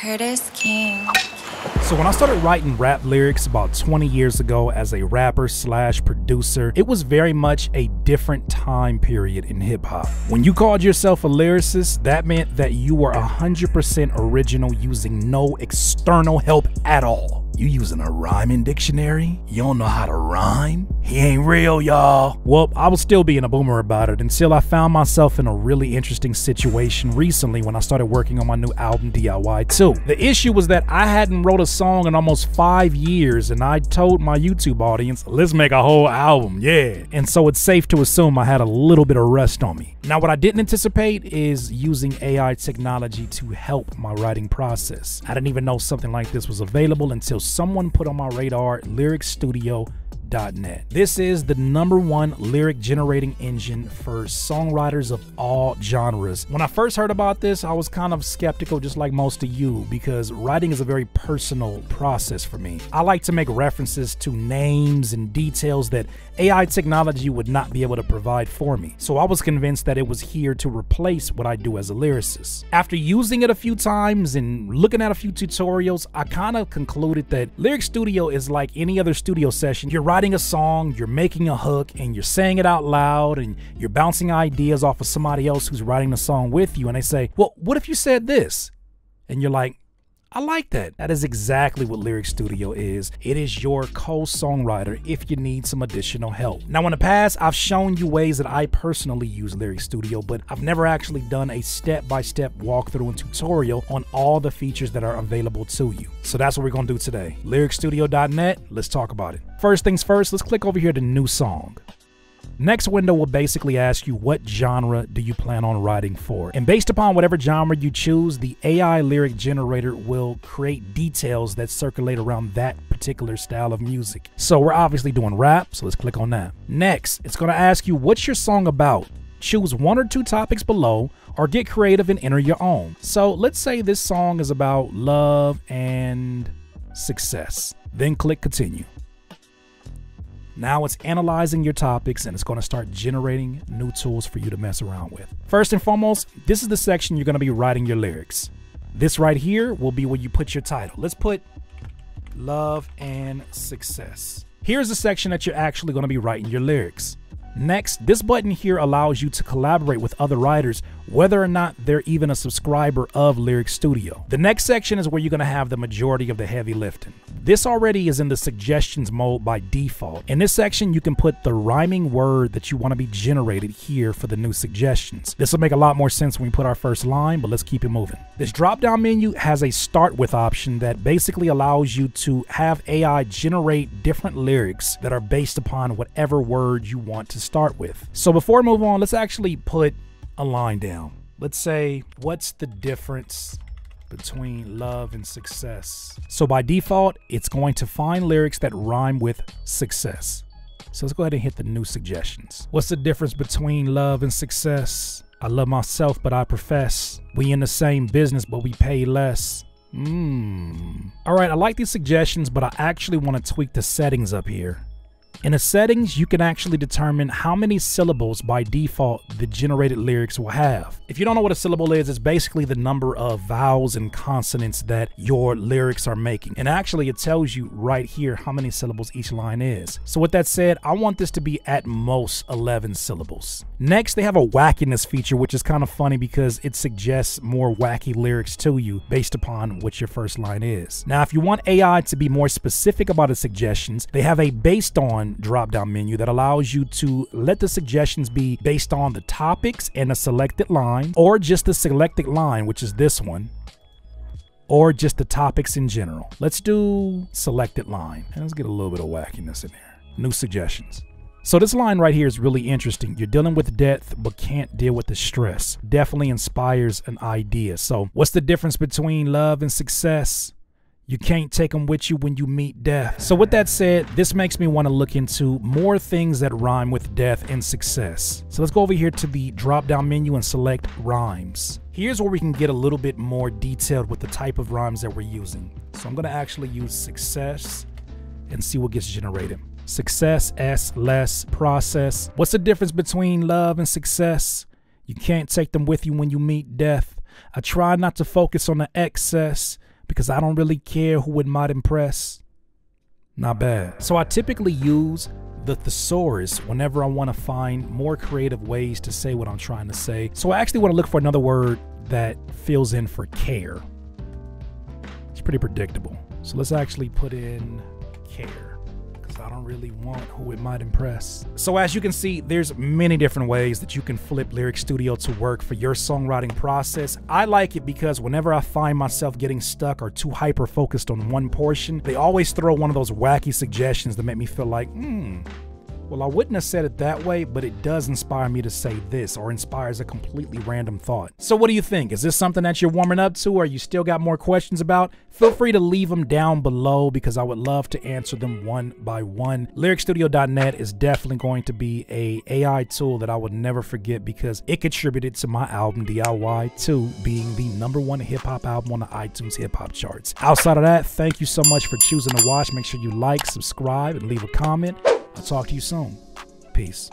Curtis King. So when I started writing rap lyrics about 20 years ago as a rapper slash producer, it was very much a different time period in hip hop. When you called yourself a lyricist, that meant that you were 100% original, using no external help at all. You using a rhyming dictionary? You don't know how to rhyme? He ain't real, y'all. Well, I was still being a boomer about it until I found myself in a really interesting situation recently when I started working on my new album DIY 2. The issue was that I hadn't wrote a song in almost 5 years, and I told my YouTube audience, let's make a whole album, yeah. And so it's safe to assume I had a little bit of rust on me. Now, what I didn't anticipate is using AI technology to help my writing process. I didn't even know something like this was available until someone put on my radar LyricStudio.net. This is the #1 lyric generating engine for songwriters of all genres. When I first heard about this, I was kind of skeptical, just like most of you, because writing is a very personal process for me. I like to make references to names and details that AI technology would not be able to provide for me. So I was convinced that it was here to replace what I do as a lyricist. After using it a few times and looking at a few tutorials, I kind of concluded that Lyric Studio is like any other studio session. You're writing a song, you're making a hook, and you're saying it out loud, and you're bouncing ideas off of somebody else who's writing the song with you, and they say, well, what if you said this? And you're like, I like that. That is exactly what Lyric Studio is. It is your co-songwriter if you need some additional help. Now, in the past, I've shown you ways that I personally use Lyric Studio, but I've never actually done a step-by-step walkthrough and tutorial on all the features that are available to you. So that's what we're gonna do today. LyricStudio.net, let's talk about it. First things first, let's click over here to New Song. Next window will basically ask you what genre do you plan on writing for. And based upon whatever genre you choose, the AI lyric generator will create details that circulate around that particular style of music. So we're obviously doing rap, so let's click on that. Next, it's gonna ask you what's your song about. Choose 1 or 2 topics below or get creative and enter your own. So let's say this song is about love and success. Then click continue. Now it's analyzing your topics and it's going to start generating new tools for you to mess around with. First and foremost, this is the section you're going to be writing your lyrics. This right here will be where you put your title. Let's put love and success. Here's the section that you're actually going to be writing your lyrics. Next, this button here allows you to collaborate with other writers, whether or not they're even a subscriber of Lyric Studio. The next section is where you're gonna have the majority of the heavy lifting. This already is in the suggestions mode by default. In this section, you can put the rhyming word that you wanna be generated here for the new suggestions. This will make a lot more sense when we put our first line, but let's keep it moving. This drop-down menu has a start with option that basically allows you to have AI generate different lyrics that are based upon whatever word you want to start with. So before we move on, let's actually put a line down. Let's say, what's the difference between love and success? So by default, it's going to find lyrics that rhyme with success. So let's go ahead and hit the new suggestions. What's the difference between love and success? I love myself, but I profess. We in the same business, but we pay less. All right, I like these suggestions, but I actually want to tweak the settings up here. In the settings, you can actually determine how many syllables by default the generated lyrics will have. If you don't know what a syllable is, it's basically the number of vowels and consonants that your lyrics are making. And actually, it tells you right here how many syllables each line is. So with that said, I want this to be at most 11 syllables. Next, they have a wackiness feature, which is kind of funny because it suggests more wacky lyrics to you based upon what your first line is. Now, if you want AI to be more specific about its suggestions, they have a based on drop-down menu that allows you to let the suggestions be based on the topics and a selected line, or just the selected line, which is this one, or just the topics in general. Let's do selected line, and let's get a little bit of wackiness in there. New suggestions. So this line right here is really interesting. You're dealing with death, but can't deal with the stress. Definitely inspires an idea. So what's the difference between love and success? You can't take them with you when you meet death. So with that said, this makes me want to look into more things that rhyme with death and success. So let's go over here to the drop-down menu and select rhymes. Here's where we can get a little bit more detailed with the type of rhymes that we're using. So I'm going to actually use success and see what gets generated. Success, S, less, process. What's the difference between love and success? You can't take them with you when you meet death. I try not to focus on the excess, because I don't really care who it might impress. Not bad. So I typically use the Thesaurus whenever I want to find more creative ways to say what I'm trying to say. So I actually want to look for another word that fills in for care. It's pretty predictable. So let's actually put in care, because I don't really want who it might impress. So as you can see, there's many different ways that you can flip Lyric Studio to work for your songwriting process. I like it because whenever I find myself getting stuck or too hyper focused on one portion, they always throw one of those wacky suggestions that make me feel like, well, I wouldn't have said it that way, but it does inspire me to say this, or inspires a completely random thought. So what do you think? Is this something that you're warming up to, or you still got more questions about? Feel free to leave them down below, because I would love to answer them one by one. LyricStudio.net is definitely going to be a AI tool that I would never forget, because it contributed to my album DIY 2 being the #1 hip-hop album on the iTunes hip-hop charts. Outside of that, thank you so much for choosing to watch. Make sure you like, subscribe, and leave a comment. I'll talk to you soon. Peace.